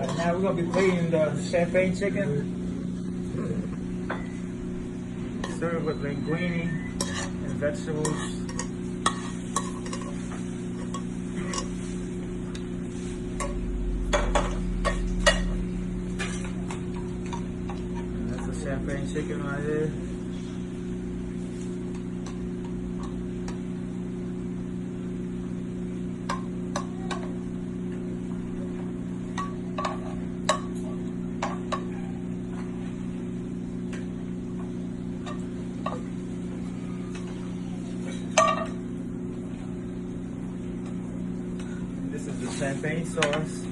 And now we're gonna be plating the champagne chicken. Served with linguine and vegetables. And that's the champagne chicken right there. This is the champagne sauce.